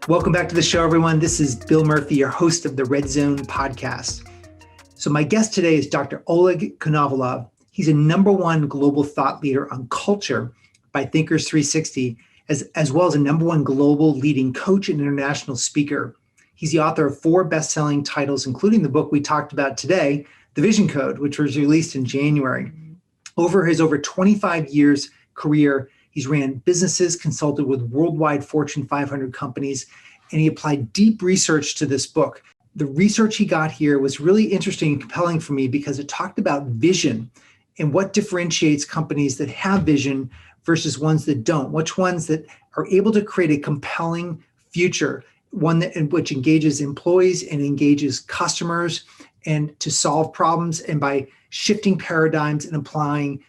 Welcome back to the show, everyone. This is Bill Murphy, your host of the RedZone podcast. So my guest today is Dr. Oleg Konovalov. He's a #1 global thought leader on culture by Thinkers 360, as well as a #1 global leading coach and international speaker. He's the author of 4 best-selling titles, including the book we talked about today, The Vision Code, which was released in January. Over his over 25 years career, he's ran businesses, consulted with worldwide Fortune 500 companies, and he applied deep research to this book. The research he got here was really interesting and compelling for me because it talked about vision and what differentiates companies that have vision versus ones that don't, which ones that are able to create a compelling future, one that which engages employees and engages customers and to solve problems, and by shifting paradigms and applying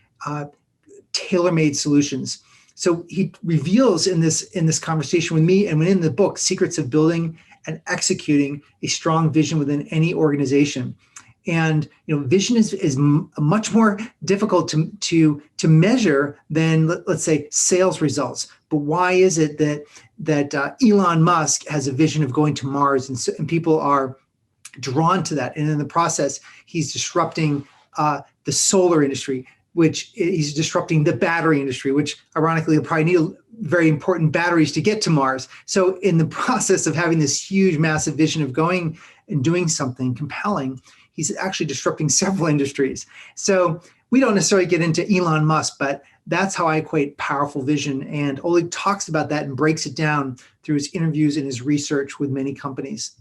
tailor-made solutions. So he reveals in this conversation with me and within the book, secrets of building and executing a strong vision within any organization. And vision is much more difficult to measure than, let's say, sales results. But why is it that Elon Musk has a vision of going to Mars, and people are drawn to that? And in the process, he's disrupting the solar industry, which he's disrupting the battery industry, which ironically will probably need very important batteries to get to Mars. So in the process of having this huge, massive vision of going and doing something compelling, he's actually disrupting several industries. So we don't necessarily get into Elon Musk, but that's how I equate powerful vision. And Oleg talks about that and breaks it down through his interviews and his research with many companies.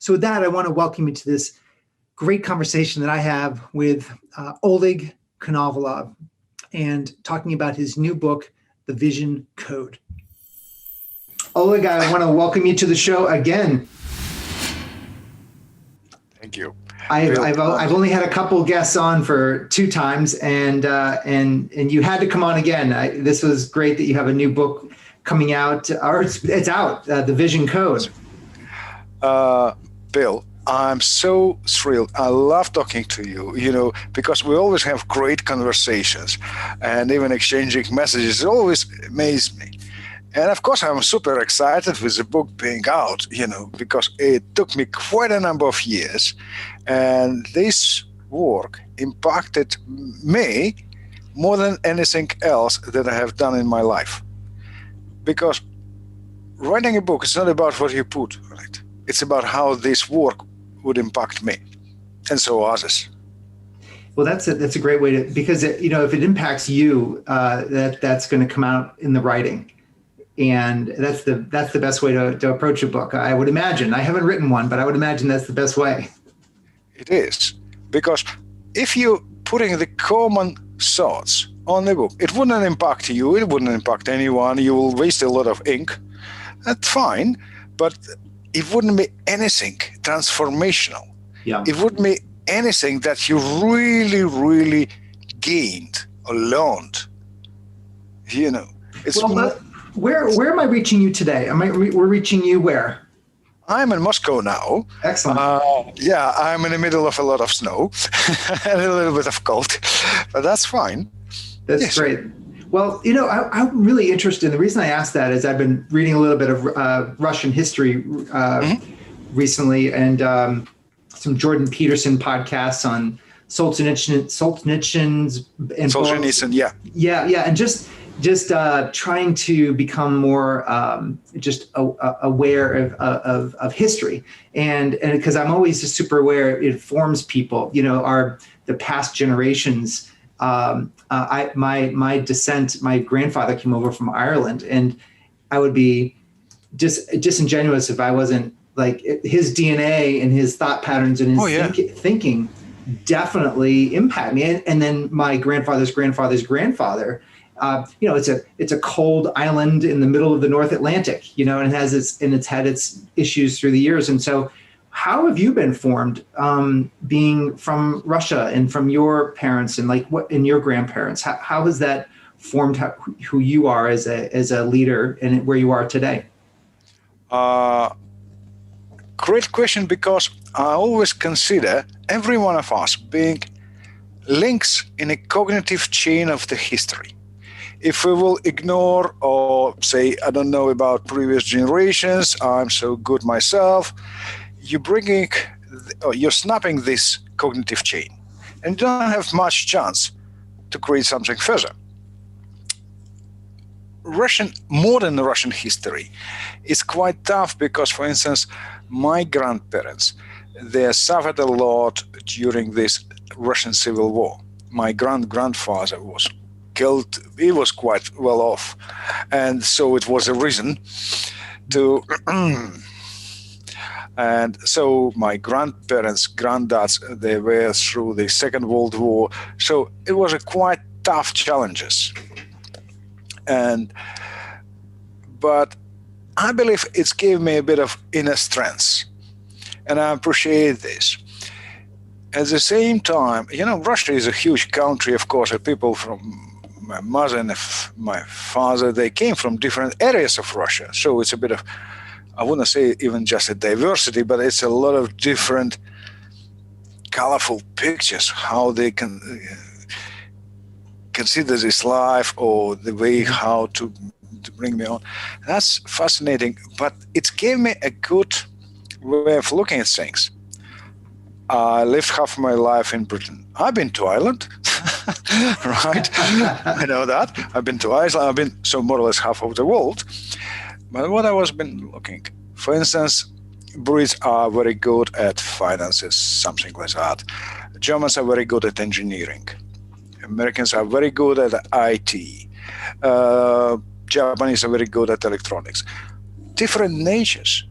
So with that, I want to welcome you to this great conversation that I have with Oleg Konovalov, and talking about his new book, The Vision Code. Oleg, I want to welcome you to the show again. Thank you. I've only had a couple guests on for 2 times, and you had to come on again. This was great that you have a new book coming out, or it's out, The Vision Code. Bill, I'm so thrilled. I love talking to you, because we always have great conversations, and even exchanging messages always amaze me. And of course, I'm super excited with the book being out, because it took me quite a number of years, and this work impacted me more than anything else that I have done in my life. Because writing a book is not about what you put on it. It's about how this work would impact me, and so others. Well, that's a great way to, because if it impacts you, that's going to come out in the writing, and that's the best way to approach a book. I would imagine. I haven't written one, but I would imagine that's the best way. It is, because if you're putting the common thoughts on the book, it wouldn't impact you. It wouldn't impact anyone. You will waste a lot of ink. That's fine, but it wouldn't be anything transformational. Yeah. It wouldn't be anything that you really, really gained or learned. It's where am I reaching you today? We're reaching you where? I'm in Moscow now. Excellent. I'm in the middle of a lot of snow and a little bit of cold, but that's fine. That's great. Well, I'm really interested. The reason I asked that is I've been reading a little bit of Russian history recently, and some Jordan Peterson podcasts on Solzhenitsyn's and Solzhenitsyn, yeah. Yeah, and just trying to become more aware of history, and because I'm always just super aware it forms people. The past generations. My descent, my grandfather came over from Ireland, and I would be disingenuous if I wasn't like, his DNA and his thought patterns and his thinking definitely impact me. And then my grandfather's grandfather's grandfather, it's a cold island in the middle of the North Atlantic, and it's had its issues through the years. And so, how have you been formed, being from Russia and from your parents and and your grandparents? How has that formed who you are as a leader and where you are today? Great question, because I always consider every one of us being links in a cognitive chain of the history. if we will ignore or say, I don't know about previous generations, I'm so good myself, you're snapping this cognitive chain, and you don't have much chance to create something further. Modern Russian history is quite tough because, for instance, my grandparents, they suffered a lot during this Russian Civil War. My grandfather was killed. He was quite well off, and so it was a reason to. And so my grandparents, granddads, they were through the Second World War. So it was a quite tough challenges. But I believe it's gave me a bit of inner strength, and I appreciate this. At the same time, Russia is a huge country, of course, and people from my mother and my father, they came from different areas of Russia. So it's a bit of, I wouldn't say even just a diversity, but it's a lot of different colorful pictures, how they can consider this life or the way how to bring me on. That's fascinating, but it gave me a good way of looking at things. I lived half my life in Britain. I've been to Ireland, right? I know that. I've been to Iceland. I've been so more or less half of the world. But what I was been looking, for instance, Brits are very good at finances, something like that. Germans are very good at engineering. Americans are very good at IT. Japanese are very good at electronics. Different natures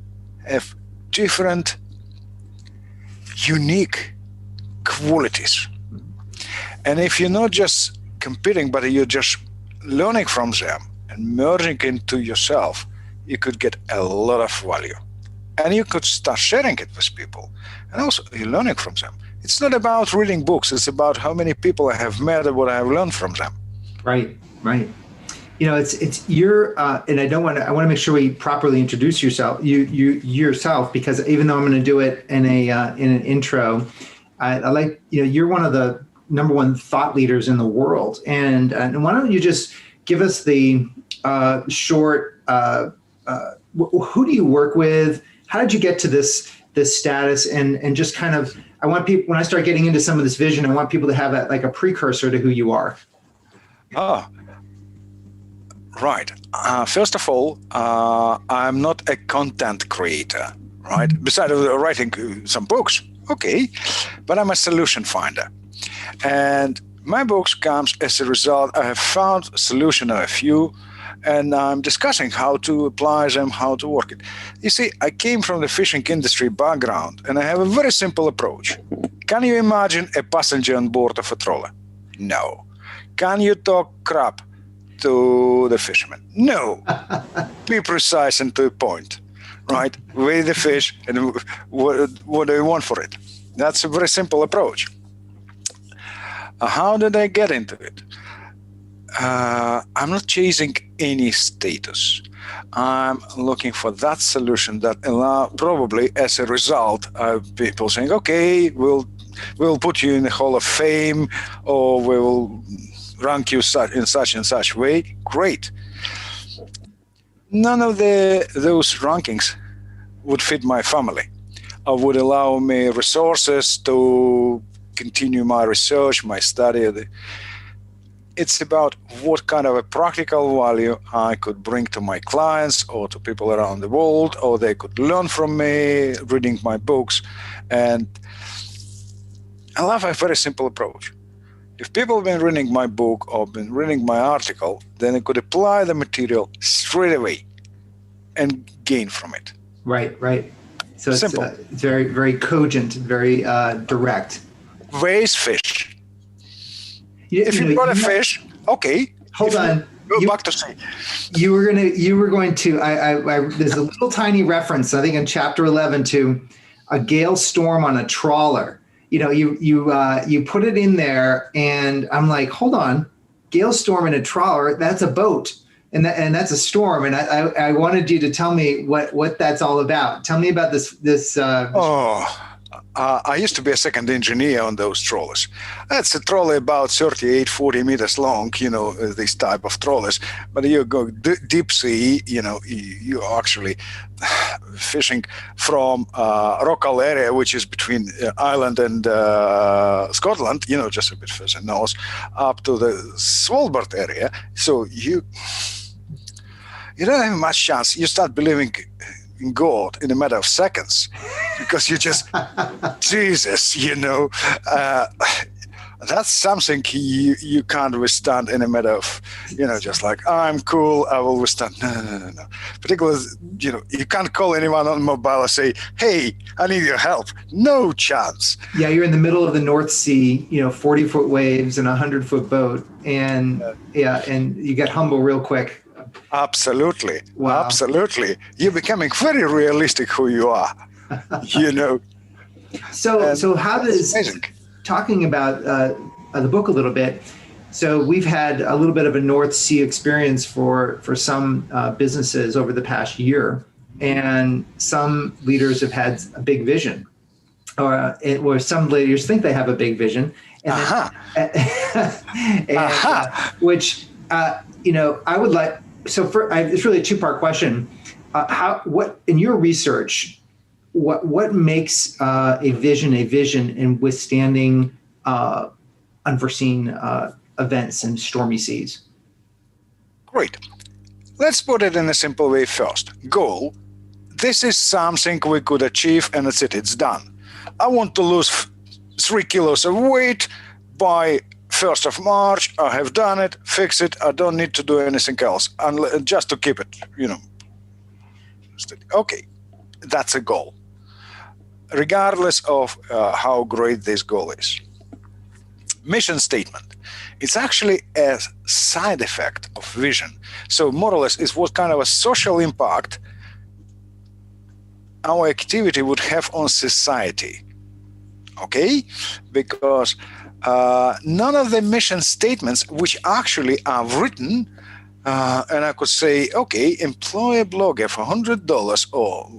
have different unique qualities. And if you're not just competing, but you're just learning from them and merging into yourself, you could get a lot of value. And you could start sharing it with people. And also, you're learning from them. It's not about reading books. It's about how many people I have met and what I have learned from them. Right. It's your, and I want to make sure we properly introduce yourself, because even though I'm going to do it in an intro, I like, you're one of the number one thought leaders in the world. And why don't you just give us the short, who do you work with? How did you get to this status? And just kind of, I want people, when I start getting into some of this vision, I want people to have like a precursor to who you are. Right. First of all, I'm not a content creator, right? Besides writing some books, okay, but I'm a solution finder. And my books comes as a result. I have found a solution or a few, and I'm discussing how to apply them, how to work it. You see, I came from the fishing industry background, and I have a very simple approach. Can you imagine a passenger on board of a trawler? No. Can you talk crap to the fisherman? No. Be precise and to the point, right? Weigh the fish and what do you want for it? That's a very simple approach. How did I get into it? I'm not chasing any status. I'm looking for that solution that probably as a result of people saying, okay, we'll put you in the Hall of Fame, or we will rank you in such and such way. Great. None of those rankings would fit my family or would allow me resources to continue my research, my study. It's about what kind of a practical value I could bring to my clients or to people around the world, or they could learn from me reading my books. And I love a very simple approach. If people have been reading my book or been reading my article, then they could apply the material straight away and gain from it. Right. So it's simple. It's very, very cogent, very direct. Raise fish. If you've got a fish, okay. Hold on. Go back to sea. You were going to. There's a little tiny reference, I think, in chapter 11 to a gale storm on a trawler. You put it in there, and I'm like, hold on, gale storm in a trawler, that's a boat, and that's a storm. And I wanted you to tell me what that's all about. Tell me about this. I used to be a second engineer on those trawlers. That's a trolley about 38, 40 meters long, this type of trawlers. But you go deep sea, you're actually fishing from Rockall area, which is between Ireland and Scotland, just a bit further north, up to the Svalbard area. So you don't have much chance. You start believing in God in a matter of seconds, because you just Jesus, that's something you can't withstand in a matter of just like, I'm cool, I will withstand. No. Particularly, you can't call anyone on mobile and say, hey, I need your help. No chance. Yeah, you're in the middle of the North Sea, 40-foot waves and a 100-foot boat, and and you get humble real quick. Absolutely. Wow. Absolutely. You're becoming very realistic who you are, So how does, talking about the book a little bit, so we've had a little bit of a North Sea experience for some businesses over the past year, and some leaders have had a big vision, or some leaders think they have a big vision, and which I would like. So it's really a two-part question. What in your research, what makes a vision in withstanding unforeseen events and stormy seas? Great. Let's put it in a simple way first. Goal. This is something we could achieve, and that's it. It's done. I want to lose 3 kilos of weight by 1st of March. I have done it, fix it. I don't need to do anything else, just to keep it, Okay, that's a goal, regardless of how great this goal is. Mission statement. It's actually a side effect of vision. So more or less, it's what kind of a social impact our activity would have on society. Okay? Because none of the mission statements, which actually are written, and I could say, okay, employ a blogger for $100, or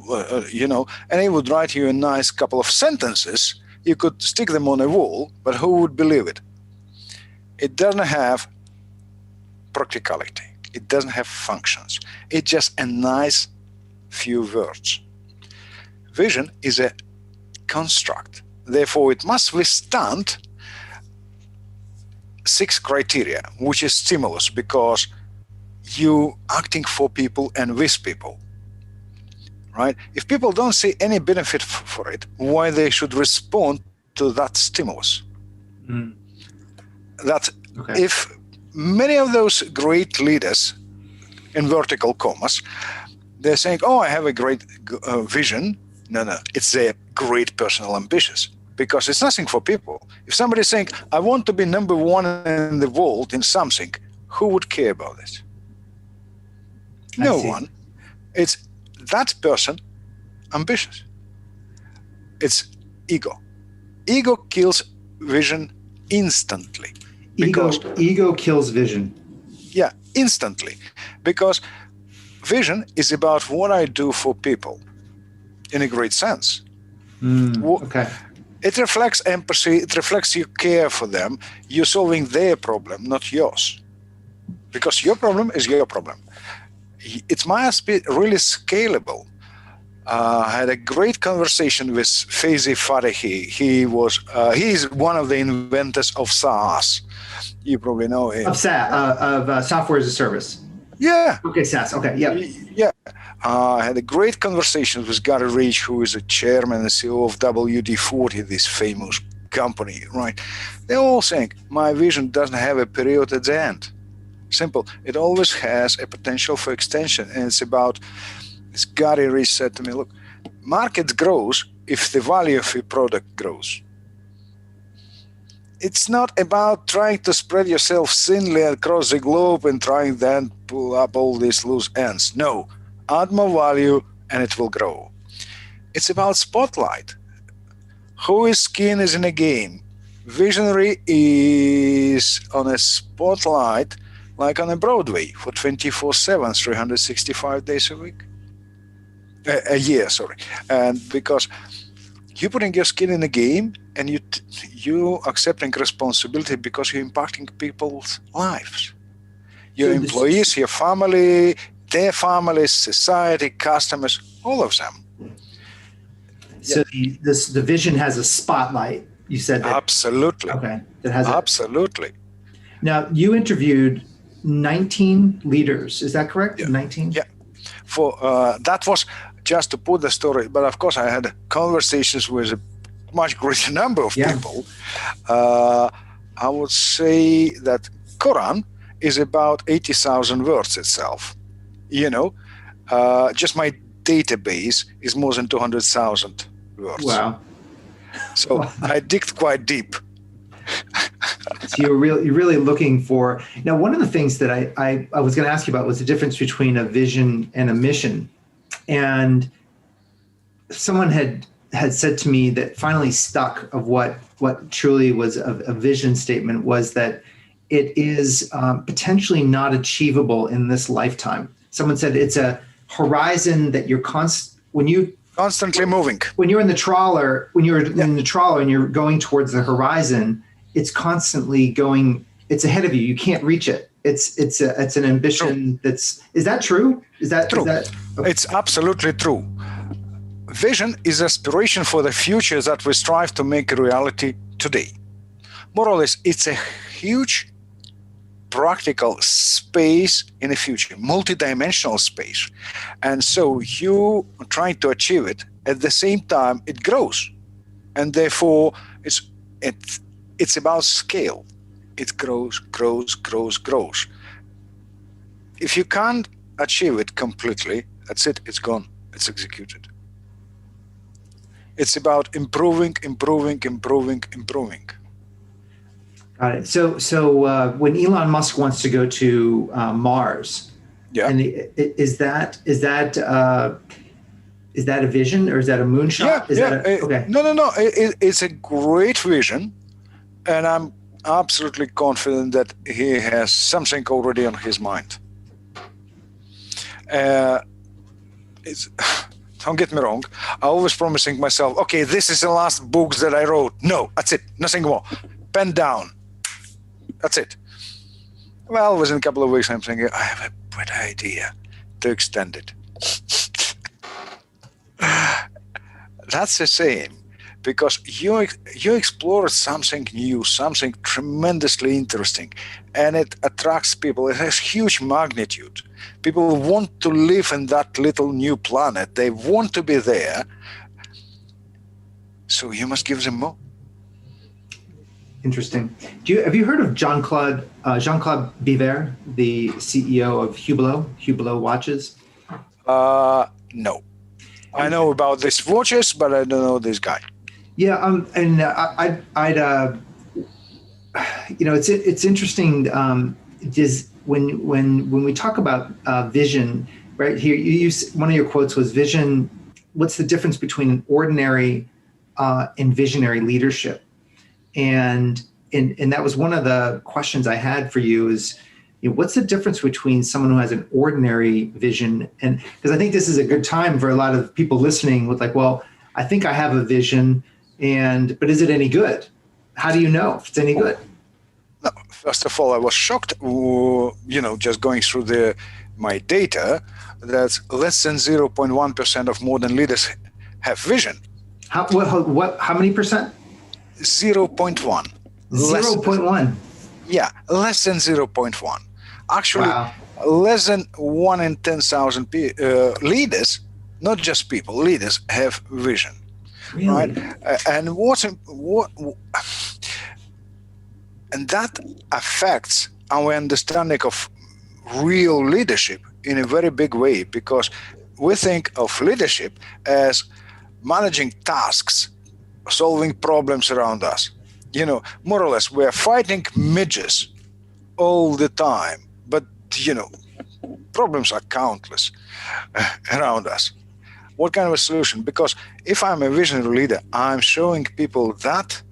and he would write you a nice couple of sentences. You could stick them on a wall, but who would believe it? It doesn't have practicality. It doesn't have functions. It's just a nice few words. Vision is a construct. Therefore, it must withstand 6 criteria, which is stimulus, because you acting for people and with people, right? If people don't see any benefit for it, why they should respond to that stimulus? That okay. If many of those great leaders, in vertical commas, they're saying, oh, I have a great vision. No, it's a great personal ambitions. Because it's nothing for people. If somebody's saying, I want to be number 1 in the world in something, who would care about it? No one. It's that person ambitious. It's ego. Ego kills vision instantly. Ego kills vision. Yeah, instantly. Because vision is about what I do for people in a great sense. Okay. It reflects empathy. It reflects you care for them. You're solving their problem, not yours. Because your problem is your problem. It must be really scalable. I had a great conversation with Faizi Farahi. He's one of the inventors of SaaS. You probably know him. Of software as a service. Yeah. Okay, SaaS. Okay, yeah. Yeah. I had a great conversation with Gary Rich, who is the chairman and CEO of WD-40, this famous company, right? They're all saying, my vision doesn't have a period at the end. Simple. It always has a potential for extension. And it's about, as Gary Rich said to me, look, market grows if the value of your product grows. It's not about trying to spread yourself thinly across the globe and trying then pull up all these loose ends. No. Add more value and it will grow. It's about spotlight. Whose skin is in a game? Visionary is on a spotlight like on a Broadway for 24/7, 365 days a week. A year, sorry. And because you're putting your skin in the game, and you accepting responsibility because you're impacting people's lives. Your employees, your family, their families, society, customers, all of them. So the vision has a spotlight. You said that. Absolutely. Okay. That has absolutely. Now, you interviewed 19 leaders. Is that correct? Yeah. 19? Yeah. For that was just to put the story, but of course I had conversations with a much greater number of people. I would say that Quran is about 80,000 words itself. Just my database is more than 200,000 words. Wow. So I digged quite deep. So you're really looking for. Now, one of the things that I was going to ask you about was the difference between a vision and a mission. And someone had said to me that finally stuck of what truly was a vision statement was that it is potentially not achievable in this lifetime. Someone said it's a horizon that you're constantly moving. When you're in the trawler, and you're going towards the horizon, it's constantly going. It's ahead of you. You can't reach it. It's an ambition. True. Is that true? Is that true? Okay. It's absolutely true. Vision is aspiration for the future that we strive to make a reality today. More or less, it's a huge practical space in the future, multidimensional space. And so you trying to achieve it, at the same time it grows. And therefore it's about scale. It grows. If you can't achieve it completely, that's it, it's gone, it's executed. It's about improving. Got it. So when Elon Musk wants to go to Mars, and is that a vision or is that a moonshot? Okay. No. It's a great vision, and I'm absolutely confident that he has something already on his mind. Don't get me wrong. I always promising myself, okay, this is the last books that I wrote. No, that's it. Nothing more. Pen down. That's it. Well, within a couple of weeks, I'm thinking, I have a great idea to extend it. That's the same, because you explored something new, something tremendously interesting, and it attracts people. It has huge magnitude. People want to live in that little new planet. They want to be there. So you must give them more. Interesting. Have you heard of Jean-Claude Biver, the CEO of Hublot Watches? No. I know about these watches, but I don't know this guy. Yeah, and it's interesting. When we talk about vision, right here, you use one of your quotes was vision. What's the difference between an ordinary and visionary leadership? And that was one of the questions I had for you is, what's the difference between someone who has an ordinary vision? And because I think this is a good time for a lot of people listening with like, well, I think I have a vision, but is it any good? How do you know if it's any good? No, first of all, I was shocked, just going through my data, that less than 0.1% of modern leaders have vision. How many percent? 0.1. 0.1. Yeah, less than 0.1. Actually, wow. Less than 1 in 10,000 leaders, not just people, leaders have vision. Really? Right? And and that affects our understanding of real leadership in a very big way, because we think of leadership as managing tasks, solving problems around us. More or less, we're fighting midges all the time, but, problems are countless around us. What kind of a solution? Because if I'm a visionary leader, I'm showing people that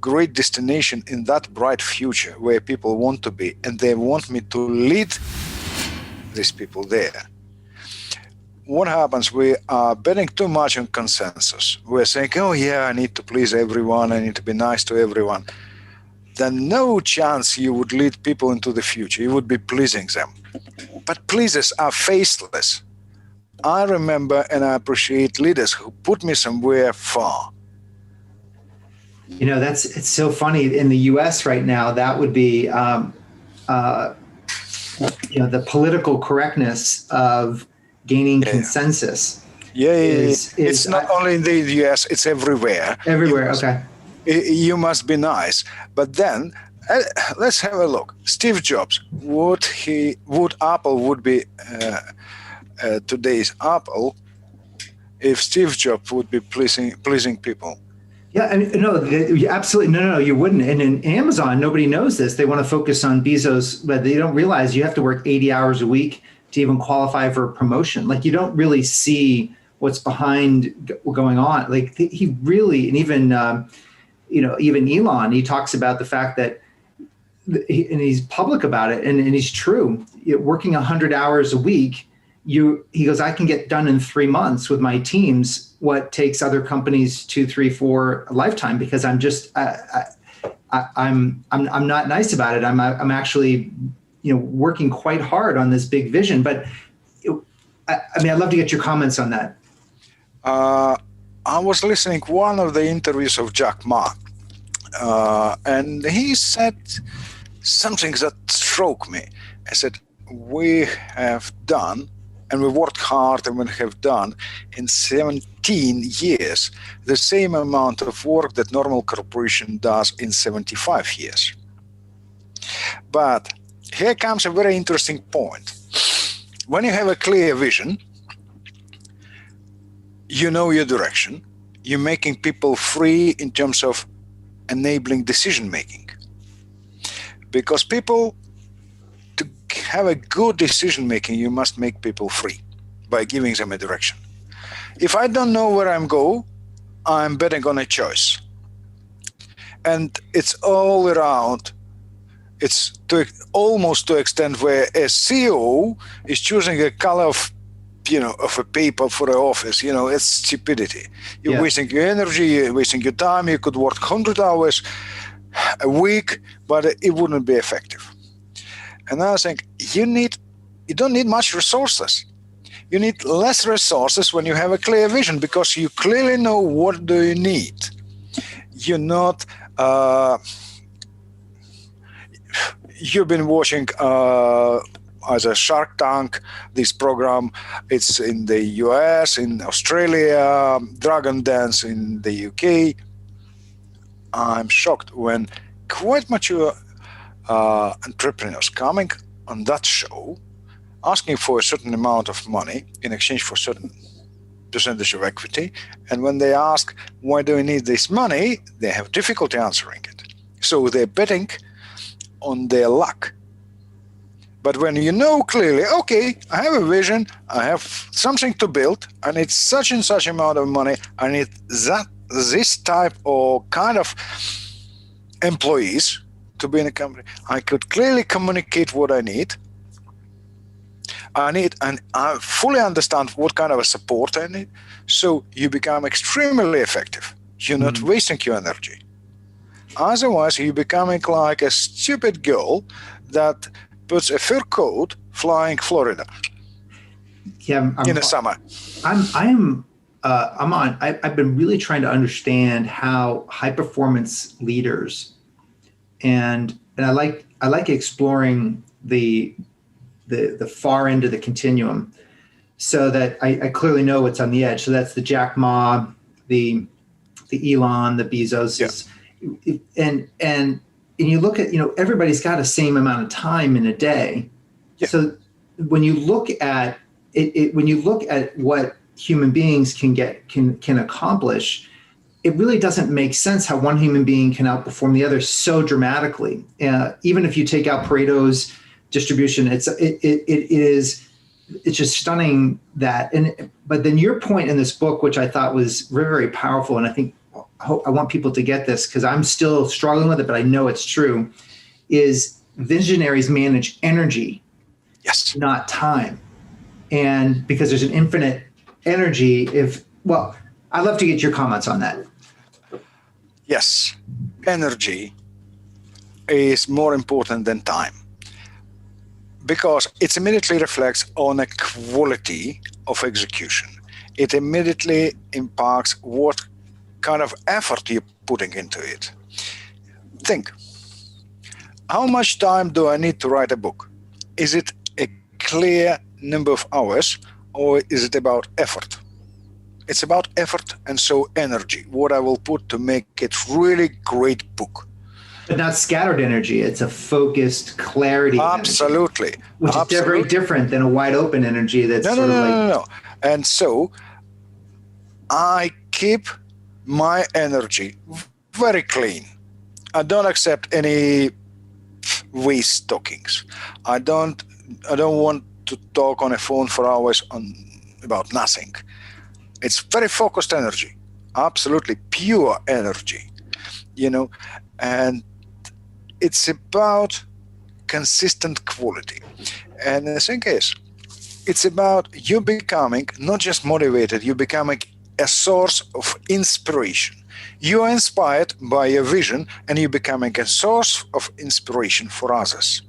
great destination in that bright future where people want to be, and they want me to lead these people there. what happens? We are betting too much on consensus. We're saying, oh yeah, I need to please everyone. I need to be nice to everyone. Then no chance you would lead people into the future. You would be pleasing them. But pleasers are faceless. I remember and I appreciate leaders who put me somewhere far. It's so funny in the U.S. right now. That would be, the political correctness of gaining consensus. It's not only in the U.S. It's everywhere. Everywhere. Okay. You must be nice. But then let's have a look. Steve Jobs, would Apple would be today's Apple if Steve Jobs would be pleasing people? Yeah, I mean, no, absolutely. No, you wouldn't. And in Amazon, nobody knows this. They want to focus on Bezos, but they don't realize you have to work 80 hours a week to even qualify for a promotion. Like, you don't really see what's behind going on. Like, he really, and even, even Elon, he talks about the fact that, and he's public about it, and he's true. Working 100 hours a week, he goes, I can get done in 3 months with my teams what takes other companies 2, 3, 4 a lifetime, because I'm just I'm not nice about it. I'm actually working quite hard on this big vision. But I'd love to get your comments on that. I was listening to one of the interviews of Jack Ma, and he said something that struck me. I said, we have done, and we worked hard, and we have done in 17 years the same amount of work that normal corporation does in 75 years. But here comes a very interesting point. When you have a clear vision, you know your direction, you're making people free in terms of enabling decision making. Because people, to have a good decision making, you must make people free by giving them a direction. If I don't know where I'm going, I'm betting on a choice. And it's all around. It's almost to extent where a CEO is choosing a color of a paper for an office. It's stupidity. You're wasting your energy, you're wasting your time. You could work 100 hours a week, but it wouldn't be effective. And I think you don't need much resources. You need less resources when you have a clear vision, because you clearly know what do you need. You're not. You've been watching as a Shark Tank, this program. It's in the US, in Australia, Dragon Dance in the UK. I'm shocked when quite mature entrepreneurs coming on that show, asking for a certain amount of money in exchange for a certain percentage of equity. And when they ask, why do we need this money? They have difficulty answering it. So they're betting on their luck. But when you know clearly, okay, I have a vision, I have something to build, I need such and such amount of money, I need this type or kind of employees to be in a company, I could clearly communicate what I need, and I fully understand what kind of a support I need. So you become extremely effective. You're not wasting your energy. Otherwise, you're becoming like a stupid girl that puts a fur coat flying Florida in the summer. I've been really trying to understand how high performance leaders, and I like exploring the far end of the continuum, so that I clearly know what's on the edge. So that's the Jack Ma, the Elon, the Bezos, and you look at, everybody's got the same amount of time in a day. Yeah. So when you look at when you look at what human beings can accomplish, it really doesn't make sense how one human being can outperform the other so dramatically. Even if you take out Pareto's distribution, it's just stunning that. But then your point in this book, which I thought was very, very powerful, and I want people to get this because I'm still struggling with it, but I know it's true, is visionaries manage energy, yes, not time. And because there's an infinite energy, I'd love to get your comments on that. Yes, energy is more important than time because it immediately reflects on a quality of execution. It immediately impacts what kind of effort you're putting into it. Think, how much time do I need to write a book? Is it a clear number of hours, or is it about effort? It's about effort and so energy, what I will put to make it really great book. But not scattered energy. It's a focused clarity. Absolutely. Energy, which is very different than a wide open energy that's No. And so I keep my energy very clean. I don't accept any waste talkings. I don't want to talk on a phone for hours about nothing. It's very focused energy, absolutely pure energy, and it's about consistent quality. And the thing is, it's about you becoming not just motivated, you becoming a source of inspiration. You are inspired by your vision and you're becoming a source of inspiration for others.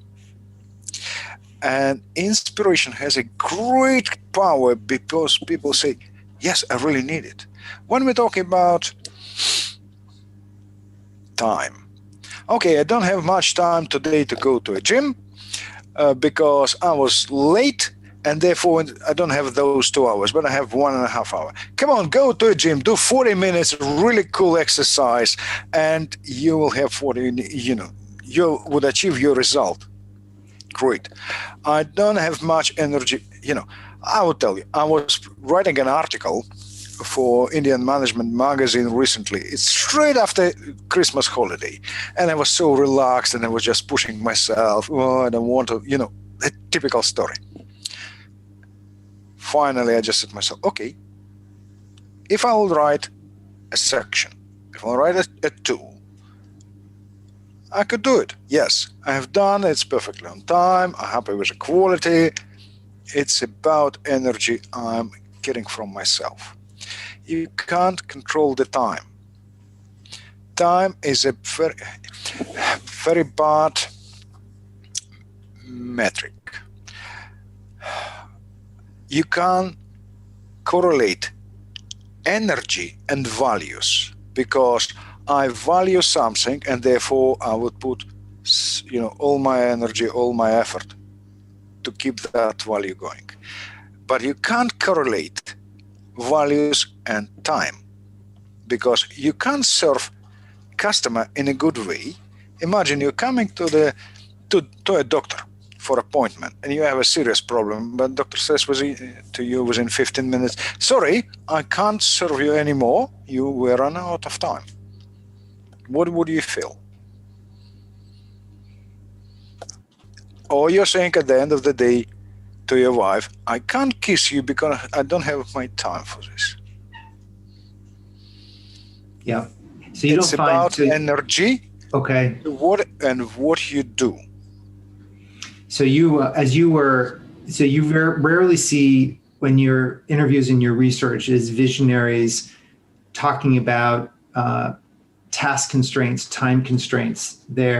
And inspiration has a great power because people say, yes, I really need it. When we're talking about time, okay, I don't have much time today to go to a gym because I was late and therefore I don't have those 2 hours, but I have 1.5 hours. Come on, go to a gym, do 40 minutes, really cool exercise, and you will have you would achieve your result. Great. I don't have much energy. I will tell you, I was writing an article for Indian Management magazine recently. It's straight after Christmas holiday. And I was so relaxed and I was just pushing myself. Oh, I don't want to, a typical story. Finally, I just said to myself, okay, if I will write a section, if I'll write a tool, I could do it. Yes, I have done it. It's perfectly on time. I'm happy with the quality. It's about energy I'm getting from myself. You can't control the time. Time is a very, very bad metric. You can't correlate energy and values because I value something and therefore I would put all my energy, all my effort to keep that value going. But you can't correlate values and time because you can't serve customer in a good way. Imagine you're coming to a doctor for appointment and you have a serious problem, but doctor says to you within 15 minutes, sorry, I can't serve you anymore. You were run out of time. What would you feel? Or you're saying at the end of the day to your wife, I can't kiss you because I don't have my time for this. Yeah. So you it's don't find about energy. Okay. What you do. So you, rarely see when you're interviews in your research is visionaries talking about task constraints, time constraints. They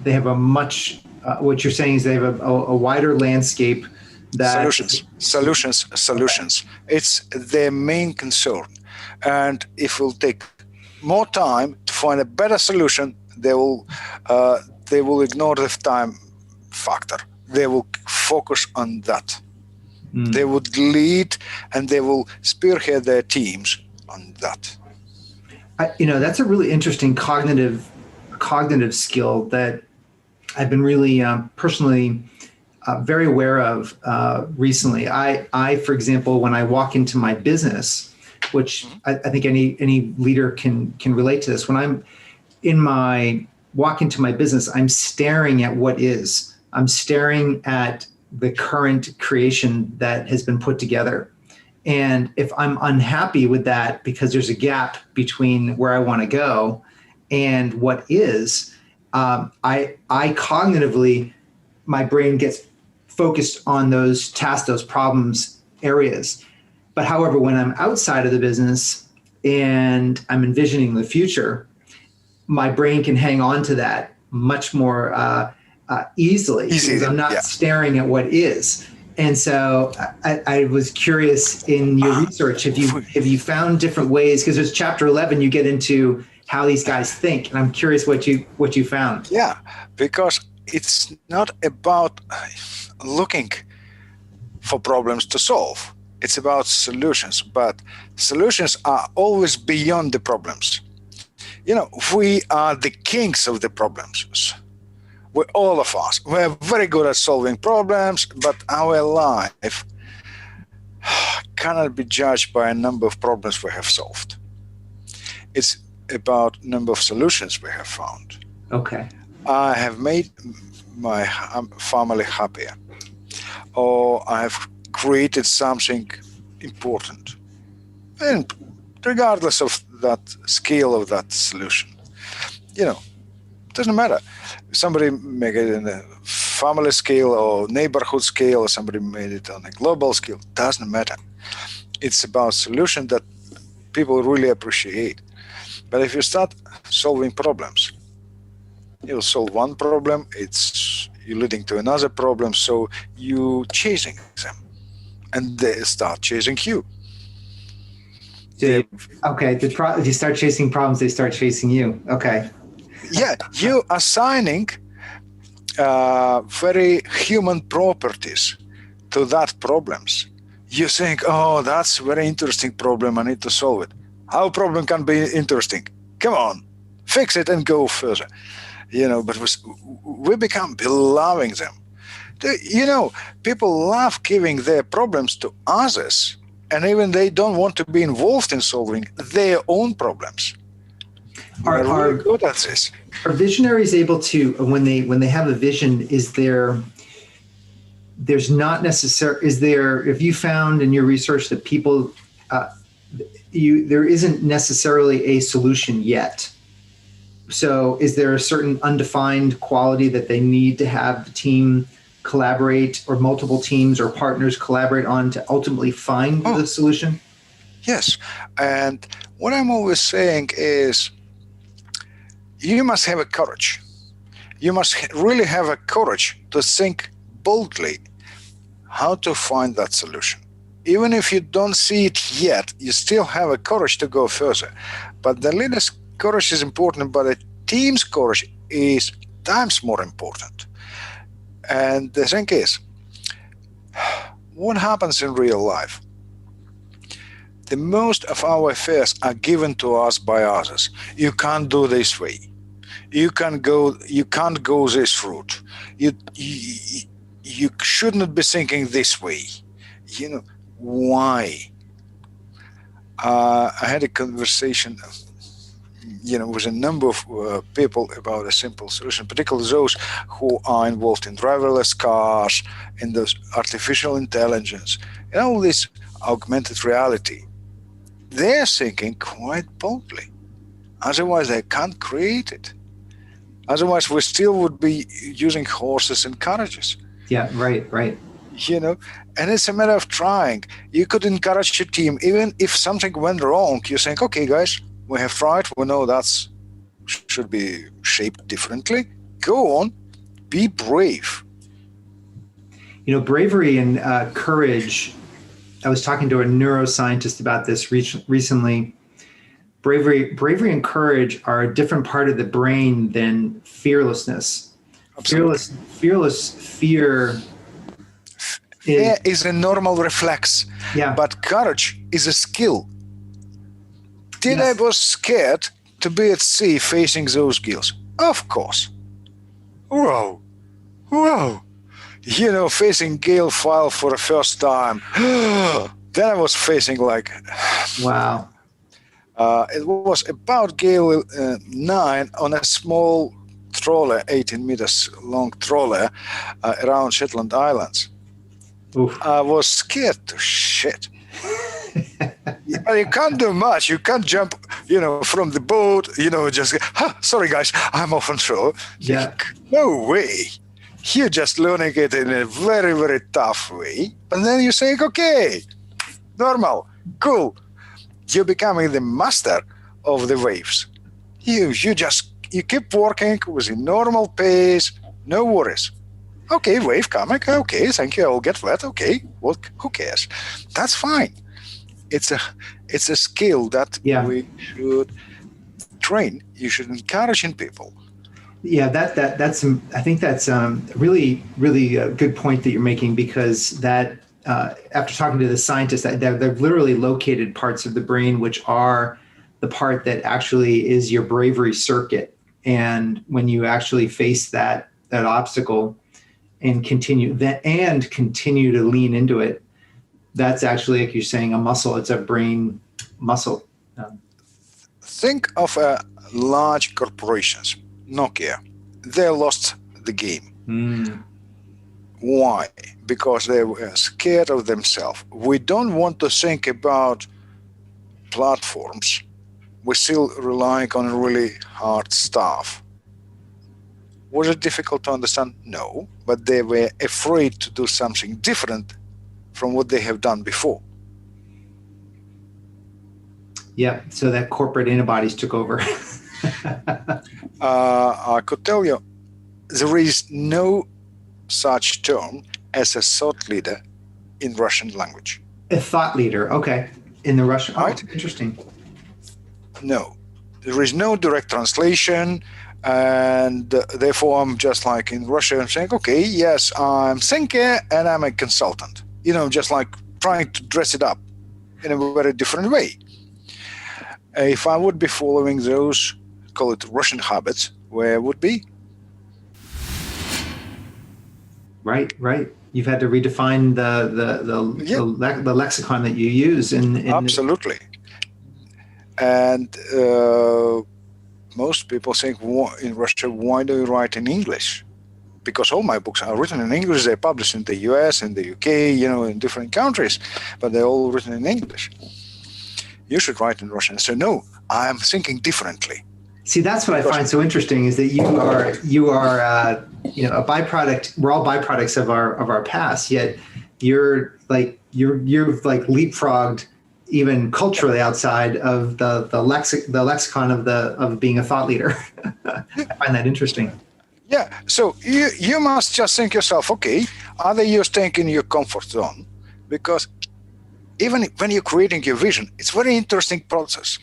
have a much. What you're saying is they have a wider landscape. That Solutions. It's their main concern, and if we'll take more time to find a better solution, they will ignore the time factor. They will focus on that. They would lead and they will spearhead their teams on that. That's a really interesting cognitive skill that I've been really personally very aware of recently. I, for example, when I walk into my business, which I think any leader can relate to this. When I'm walk into my business, I'm staring at what is. I'm staring at the current creation that has been put together. And if I'm unhappy with that because there's a gap between where I want to go and what is, I cognitively, my brain gets focused on those tasks, those problems areas. But however, when I'm outside of the business and I'm envisioning the future, my brain can hang on to that much more easily because I'm not staring at what is. And so I was curious in your research, have you found different ways? Because there's chapter 11, you get into how these guys think, and I'm curious what you found. Yeah, because it's not about looking for problems to solve. It's about solutions, but solutions are always beyond the problems. We are the kings of the problems. All of us. We're very good at solving problems, but our life cannot be judged by a number of problems we have solved. It's about number of solutions we have found. Okay. I have made my family happier, or I have created something important, and regardless of that scale of that solution, doesn't matter. Somebody made it on a family scale or neighborhood scale, or somebody made it on a global scale. Doesn't matter. It's about solution that people really appreciate. But if you start solving problems, you'll solve one problem, you're leading to another problem, so you chasing them, and they start chasing you. If you start chasing problems, they start chasing you. Okay. Yeah, you assigning very human properties to that problems. You think, oh, that's a very interesting problem, I need to solve it. How problem can be interesting? Come on, fix it and go further. But we become beloving them. People love giving their problems to others, and even they don't want to be involved in solving their own problems. Are really good at this. Are visionaries able to, when they have a vision, have you found in your research that people, there isn't necessarily a solution yet? So is there a certain undefined quality that they need to have the team collaborate, or multiple teams or partners collaborate on to ultimately find the solution? Yes. And what I'm always saying is, you must have a courage. You must really have a courage to think boldly how to find that solution. Even if you don't see it yet, you still have a courage to go further. But the leader's courage is important, but the team's courage is times more important. And the thing is, what happens in real life? The most of our affairs are given to us by others. You can't do this way. You can't go this route. You should not be thinking this way. Why? I had a conversation, with a number of people about a simple solution, particularly those who are involved in driverless cars, in those artificial intelligence, and all this augmented reality. They're thinking quite boldly. Otherwise, they can't create it. Otherwise, we still would be using horses and carriages. Yeah, right. And it's a matter of trying. You could encourage your team, even if something went wrong, you think, okay, guys, we have tried, we know that should be shaped differently. Go on, be brave. Bravery and courage, I was talking to a neuroscientist about this recently. Bravery and courage are a different part of the brain than fearlessness. Absolutely. Fear is a normal reflex, but courage is a skill. I was scared to be at sea facing those gills? Of course. Whoa. Facing gale file for the first time. Then I was facing wow. It was about gale 9 on a small trawler, 18 meters long trawler around Shetland Islands. Oof. I was scared to shit. But you can't do much. You can't jump, from the boat, just, sorry guys, I'm off on shore. Yeah. No way. You're just learning it in a very, very tough way. And then you say, okay, Normal. Cool. You're becoming the master of the waves. You keep working with a normal pace, no worries. Okay, wave coming. Okay, thank you. I will get wet. Okay, who cares? That's fine. It's a skill that we should train. You should encourage in people. Yeah, that's I think that's really a good point that you're making, because that after talking to the scientists, they've literally located parts of the brain which are the part that actually is your bravery circuit, and when you actually face that obstacle and continue to lean into it, that's actually, like you're saying, a muscle. It's a brain muscle. Think of large corporations. Nokia, they lost the game. Why? Because they were scared of themselves. We don't want to think about platforms. We're still relying on really hard stuff. Was it difficult to understand? No, but they were afraid to do something different from what they have done before. Yeah, so that corporate antibodies took over. I could tell you, there is no such term as a thought leader in Russian language. A thought leader, okay. In the Russian, right? Oh, interesting. No, there is no direct translation, and therefore I'm just like in Russia, I'm saying, okay, yes, I'm thinker and I'm a consultant. Just like trying to dress it up in a very different way. If I would be following those, call it Russian habits, where would be? Right. You've had to redefine the lexicon that you use. Absolutely. And most people think in Russia, why do you write in English? Because all my books are written in English. They're published in the US, in the UK, in different countries, but they're all written in English. You should write in Russian. So no, I'm thinking differently. See, that's what I find so interesting, is that you are a byproduct. We're all byproducts of our past. Yet you've leapfrogged even culturally outside of the lexicon of being a thought leader. I find that interesting. Yeah. So you must just think yourself, okay, are you staying in your comfort zone? Because even when you're creating your vision, it's a very interesting process.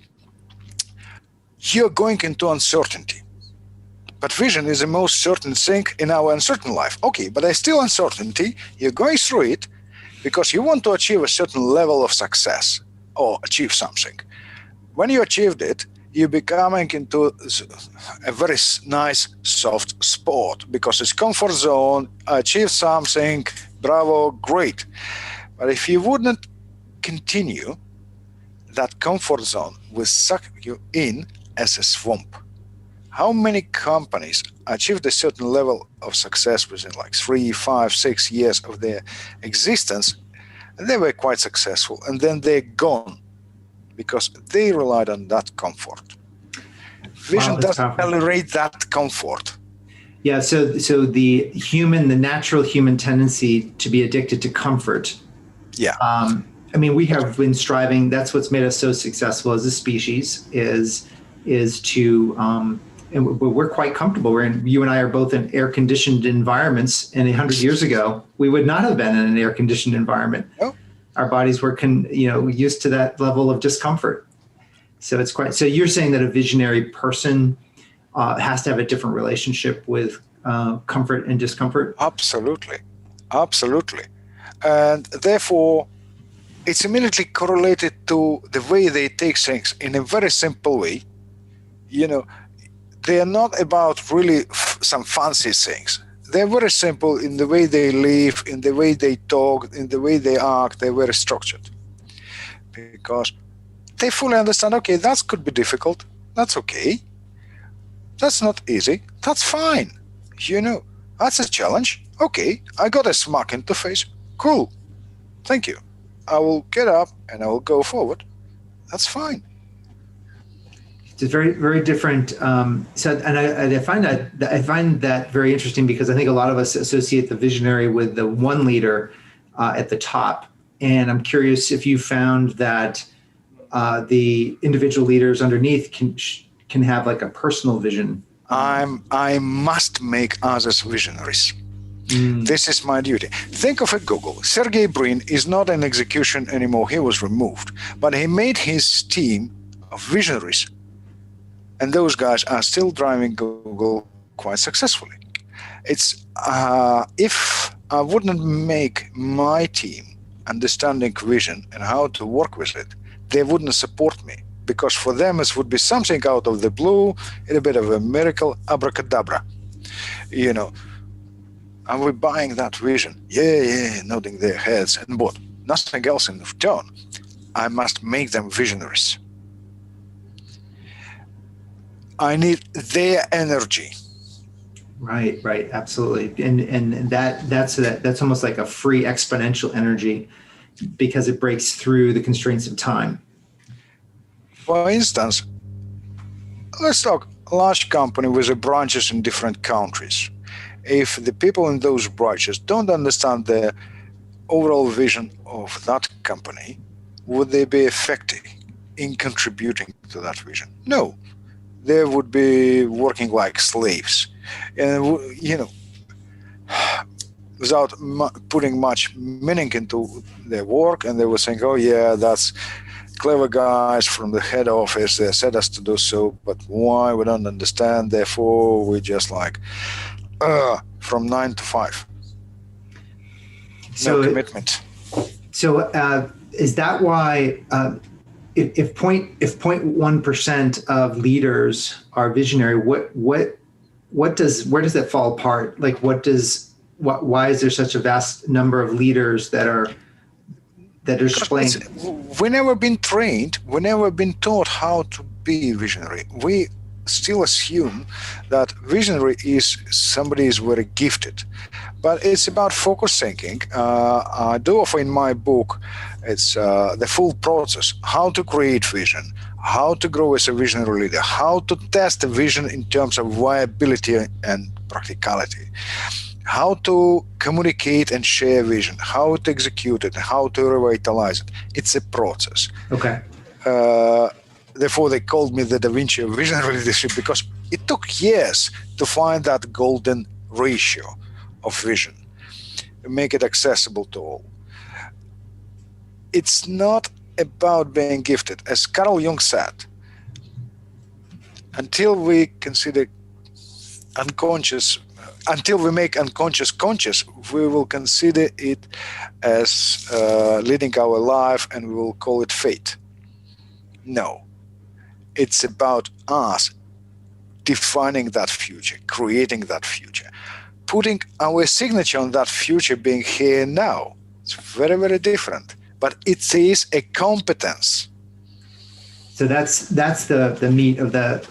You're going into uncertainty. But vision is the most certain thing in our uncertain life. Okay, but there's still uncertainty. You're going through it because you want to achieve a certain level of success or achieve something. When you achieved it, you're becoming into a very nice, soft spot because it's comfort zone, achieve something, bravo, great. But if you wouldn't continue, that comfort zone will suck you in as a swamp. How many companies achieved a certain level of success within like 3, 5, 6 years of their existence, and they were quite successful, and then they're gone because they relied on that comfort. Vision doesn't tolerate that comfort. Yeah, so the natural human tendency to be addicted to comfort. Yeah. We have been striving. That's what's made us so successful as a species. Is to and we're quite comfortable. You and I are both in air-conditioned environments, and 100 years ago, we would not have been in an air-conditioned environment. No. Our bodies were used to that level of discomfort. So it's quite. So you're saying that a visionary person has to have a different relationship with comfort and discomfort? Absolutely. And therefore, it's immediately correlated to the way they take things in a very simple way. They are not about really some fancy things. They're very simple in the way they live, in the way they talk, in the way they act. They're very structured because they fully understand, okay, that could be difficult. That's okay. That's not easy. That's fine. That's a challenge. Okay, I got a smack in the face. Cool. Thank you. I will get up and I will go forward. That's fine. It's very, very different. I find that very interesting because I think a lot of us associate the visionary with the one leader at the top, And I'm curious if you found that the individual leaders underneath can have like a personal vision. I must make others visionaries. This is my duty. Think of a Google. Sergey Brin is not in execution anymore. He was removed. But he made his team of visionaries. And those guys are still driving Google quite successfully. It's if I wouldn't make my team understanding vision and how to work with it, they wouldn't support me. Because for them, it would be something out of the blue, a bit of a miracle, abracadabra. Are we buying that vision? Yeah, nodding their heads. And what? Nothing else in return. I must make them visionaries. I need their energy. Right, absolutely. And that's almost like a free exponential energy because it breaks through the constraints of time. For instance, let's talk a large company with branches in different countries. If the people in those branches don't understand the overall vision of that company, would they be effective in contributing to that vision? No. They would be working like slaves. And, without putting much meaning into their work, and they were saying, oh yeah, that's clever guys from the head office, they said us to do so, but why? We don't understand, therefore we just from 9 to 5. No commitment. So is that why if 0.1% of leaders are visionary, where does that fall apart? Like why is there such a vast number of leaders that are displaying? We never been trained, we never been taught how to be visionary. We still assume that visionary is somebody is very gifted, but it's about focus thinking. I do offer in my book, it's the full process, how to create vision, how to grow as a visionary leader, how to test a vision in terms of viability and practicality, how to communicate and share vision, how to execute it, how to revitalize it. It's a process. Okay. Therefore, they called me the Da Vinci of visionary leadership, because it took years to find that golden ratio of vision, make it accessible to all. It's not about being gifted. As Carl Jung said, until we make unconscious conscious, we will consider it as leading our life, and we will call it fate. No. It's about us defining that future, creating that future, putting our signature on that future being here now. It's very, very different, but it is a competence. So that's the meat of the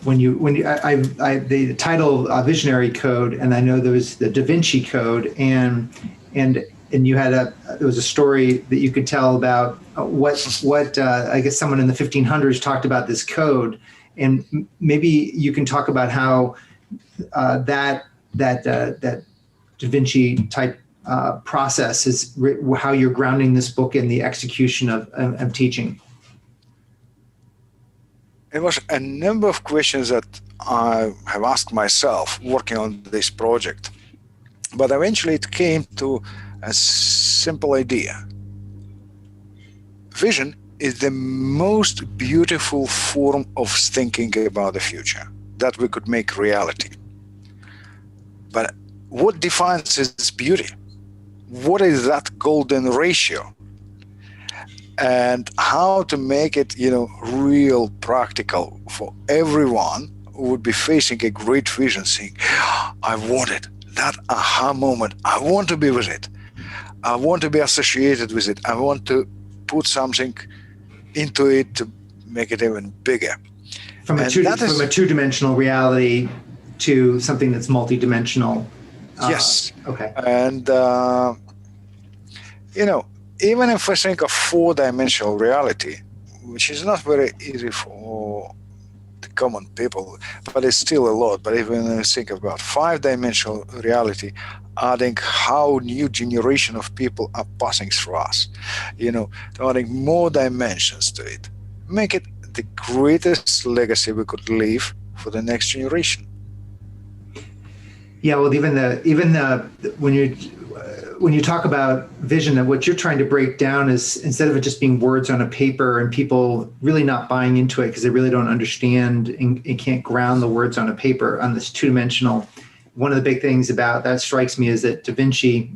title Visionary Code, and I know there was the Da Vinci Code, and you had there was a story that you could tell about what I guess someone in the 1500s talked about this code, and maybe you can talk about how that Da Vinci type process is how you're grounding this book in the execution of teaching. There was a number of questions that I have asked myself working on this project, but eventually it came to a simple idea. Vision is the most beautiful form of thinking about the future that we could make reality. But what defines its beauty? What is that golden ratio? And how to make it, real practical for everyone who would be facing a great vision, saying, I want it, that aha moment, I want to be with it. I want to be associated with it. I want to put something into it to make it even bigger. From a two-dimensional reality to something that's multidimensional. Yes. Okay. And, even if we think of four-dimensional reality, which is not very easy for the common people, but it's still a lot. But even when I think about 5-dimensional reality, adding how new generation of people are passing through us, adding more dimensions to it, make it the greatest legacy we could leave for the next generation. Yeah, well, even when you talk about vision, and what you're trying to break down is, instead of it just being words on a paper and people really not buying into it because they really don't understand and can't ground the words on a paper on this two-dimensional. One of the big things about that strikes me is that Da Vinci,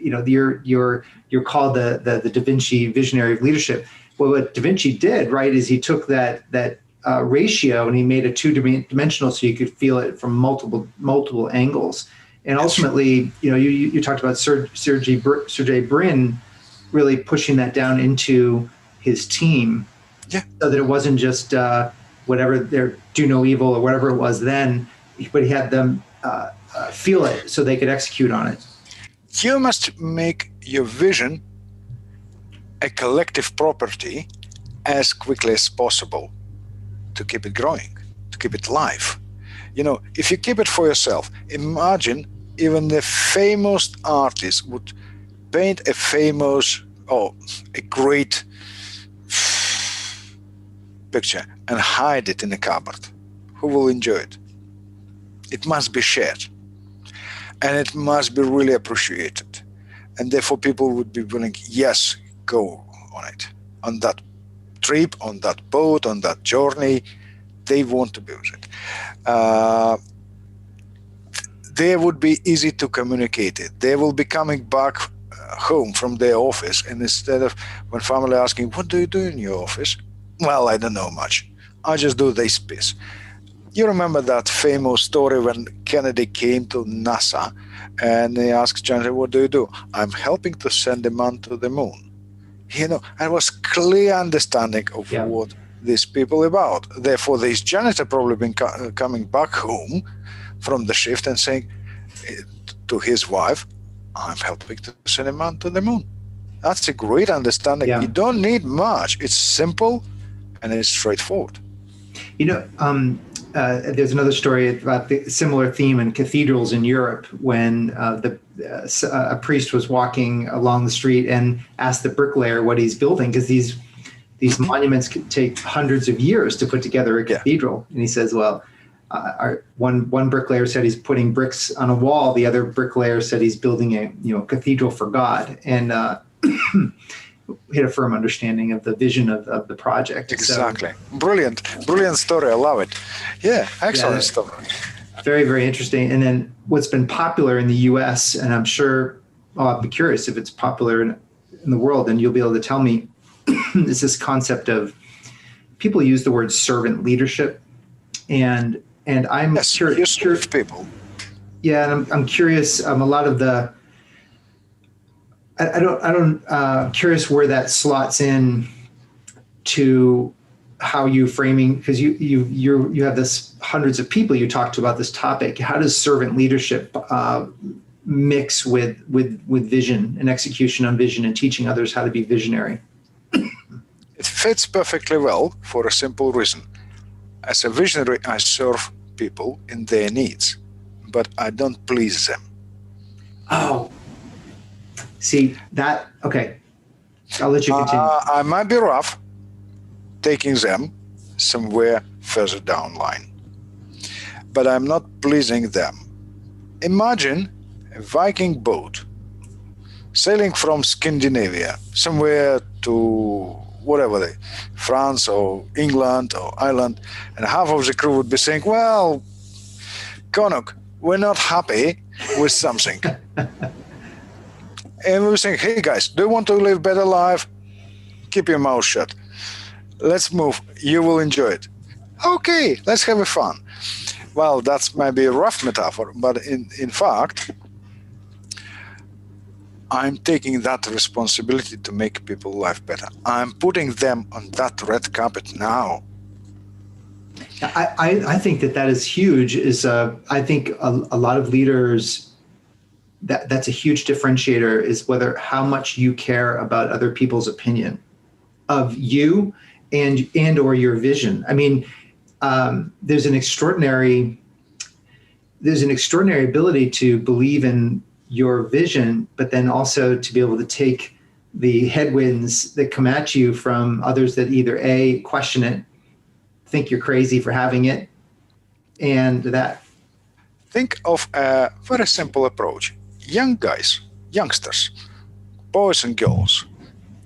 you're called the Da Vinci visionary of leadership. Well, what Da Vinci did, right, is he took that ratio and he made it two-dimensional so you could feel it from multiple angles. And ultimately, you talked about Sergey Brin really pushing that down into his team, so that it wasn't just whatever their do no evil or whatever it was then, but he had them feel it so they could execute on it. You must make your vision a collective property as quickly as possible to keep it growing, to keep it live. If you keep it for yourself, imagine even the famous artist would paint a great picture and hide it in a cupboard. Who will enjoy it? It must be shared, and it must be really appreciated, and therefore people would be willing, yes, go on it, on that trip, on that boat, on that journey. They want to be with it. They would be easy to communicate it. They will be coming back home from their office, and instead of when family asking, what do you do in your office? Well, I don't know much. I just do this piece. You remember that famous story when Kennedy came to NASA and they asked Johnson, what do you do? I'm helping to send a man to the moon. And it was clear understanding of what these people about. Therefore, this janitor probably been coming back home from the shift and saying to his wife, I'm helping to send a man to the moon. That's a great understanding. You don't need much. It's simple and it's straightforward. There's another story about the similar theme in cathedrals in Europe when a priest was walking along the street and asked the bricklayer what he's building, because these monuments could take hundreds of years to put together a cathedral. And he says, well, one bricklayer said he's putting bricks on a wall. The other bricklayer said he's building a cathedral for God. And he had a firm understanding of the vision of the project. Exactly. So, brilliant story. I love it. Yeah, excellent story. Very, very interesting. And then what's been popular in the U.S., and I'm sure, I'll be curious if it's popular in the world, and you'll be able to tell me, is this concept of, people use the word servant leadership. And I'm curious people. Yeah, and I'm curious. A lot of the, I'm curious where that slots in to how you framing, because you have this hundreds of people you talked to about this topic. How does servant leadership mix with vision and execution on vision and teaching others how to be visionary? It fits perfectly well for a simple reason. As a visionary, I serve people in their needs, but I don't please them. Oh, see that? Okay, I'll let you continue. I might be rough, taking them somewhere further down line, but I'm not pleasing them. Imagine a Viking boat sailing from Scandinavia somewhere to whatever, France or England or Ireland, and half of the crew would be saying, well, Konuk, we're not happy with something. And we were saying, hey guys, do you want to live a better life? Keep your mouth shut. Let's move. You will enjoy it. Okay, let's have a fun. Well, that's maybe a rough metaphor, but in fact, I'm taking that responsibility to make people's life better. I'm putting them on that red carpet now. I think that is huge. I think a lot of leaders, that's a huge differentiator, is how much you care about other people's opinion of you and or your vision. I mean, there's an extraordinary ability to believe in your vision, but then also to be able to take the headwinds that come at you from others that either A, question it, think you're crazy for having it, and that. Think of a very simple approach. Young guys, youngsters, boys and girls,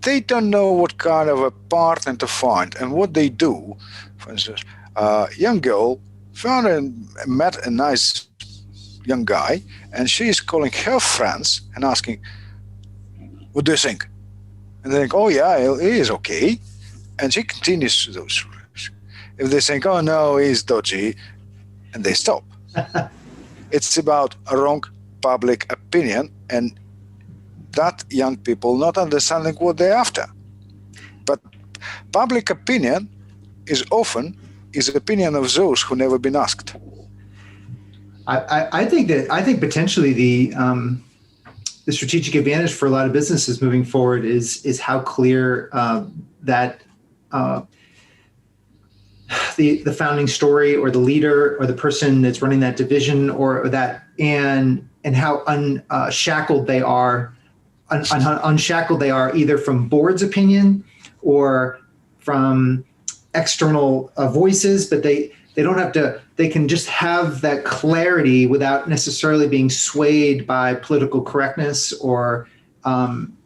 they don't know what kind of a partner to find, and what they do. For instance, a young girl met a nice young guy, and she is calling her friends and asking, what do you think? And they think, oh yeah, he is okay. And she continues those rules. If they think, oh no, he's dodgy, and they stop. It's about a wrong public opinion, and that young people not understanding what they're after. But public opinion is often the opinion of those who never been asked. I think potentially the strategic advantage for a lot of businesses moving forward is how clear that the founding story, or the leader, or the person that's running that division, or that, and how unshackled they are either from board's opinion or from external voices, but they don't have to. They can just have that clarity without necessarily being swayed by political correctness or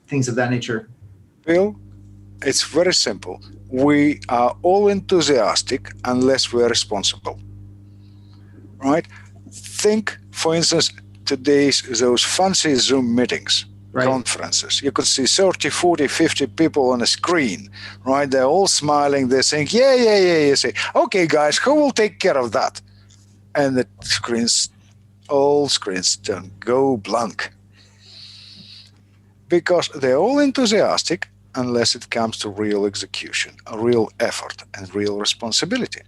things of that nature. Bill, it's very simple. We are all enthusiastic unless we are responsible, right? Think, for instance, those fancy Zoom meetings, right, conferences. You could see 30, 40, 50 people on a screen, right? They're all smiling. They're saying, yeah. You say, okay, guys, who will take care of that? And all screens go blank. Because they're all enthusiastic unless it comes to real execution, a real effort, and real responsibility.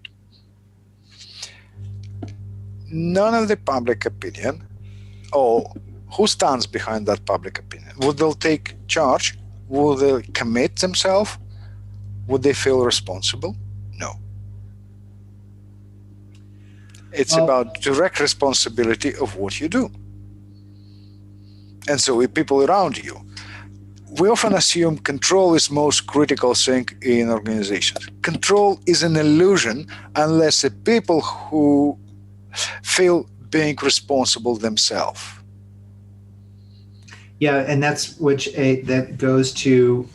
None of the public opinion, or who stands behind that public opinion? Would they take charge? Would they commit themselves? Would they feel responsible? No. It's about direct responsibility of what you do. And so with people around you, we often assume control is most critical thing in organizations. Control is an illusion unless the people who feel being responsible themselves. Yeah, and that goes to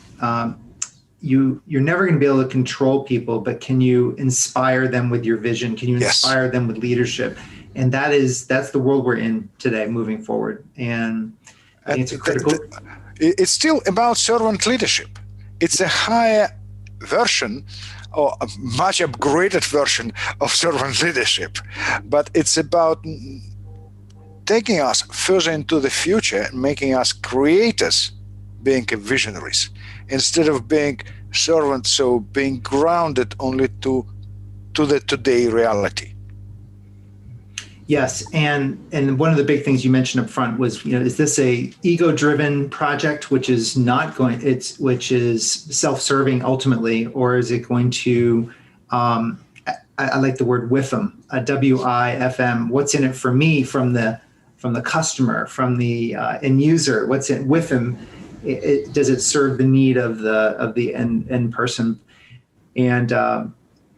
you're never going to be able to control people, but can you inspire them with your vision? Can you inspire them with leadership? And that's the world we're in today, moving forward. And I think it's a critical. It's still about servant leadership. It's a higher version, or a much upgraded version of servant leadership, but it's about taking us further into the future and making us creators, being visionaries, instead of being servants, so being grounded only to the today reality. Yes, and one of the big things you mentioned up front was, is this a ego-driven project, which is self-serving ultimately, or is it going to, I like the word WIFM, WIFM. What's in it for me from the customer, from the end user? What's in WIFM? Does it serve the need of the end person? And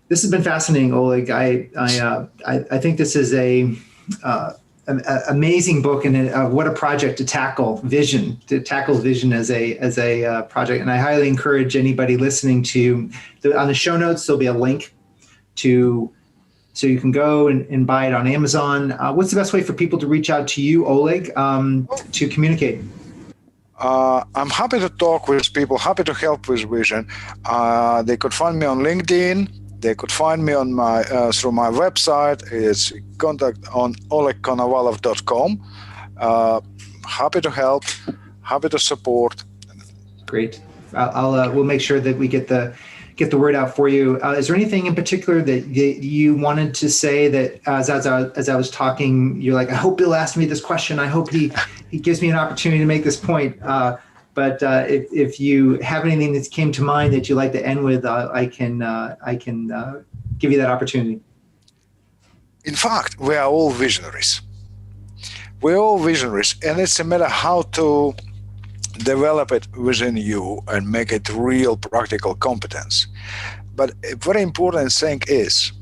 this has been fascinating, Oleg. I think this is an amazing book, and what a project to tackle vision as a project. And I highly encourage anybody listening on the show notes, there'll be a link so you can go and buy it on Amazon. What's the best way for people to reach out to you, Oleg, to communicate? I'm happy to talk with people, happy to help with vision. They could find me on LinkedIn. They could find me on through my website. It's contact on olegkonovalov.com. Happy to help, happy to support. Great. We'll make sure that we get the word out for you. Is there anything in particular that you wanted to say that as I was talking, you're like, I hope Bill asked me this question. I hope he gives me an opportunity to make this point. But if you have anything that came to mind that you'd like to end with, I can give you that opportunity. In fact, we are all visionaries. We're all visionaries, and it's a matter how to develop it within you and make it real practical competence. But a very important thing is,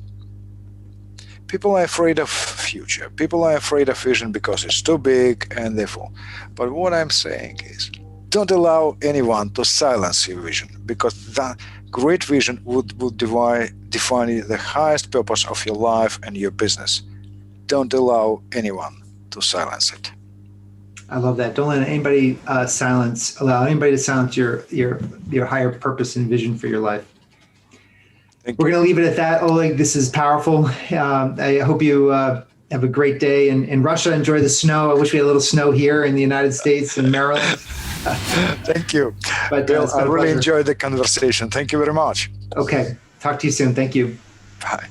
people are afraid of future. People are afraid of vision because it's too big and therefore. But what I'm saying is, don't allow anyone to silence your vision, because that great vision would define the highest purpose of your life and your business. Don't allow anyone to silence it. I love that. Don't let anybody allow anybody to silence your higher purpose and vision for your life. We're going to leave it at that, Oleg. This is powerful. I hope you have a great day in Russia. Enjoy the snow. I wish we had a little snow here in the United States and Maryland. Thank you. But, Bill, I really enjoyed the conversation. Thank you very much. Okay. Talk to you soon. Thank you. Bye.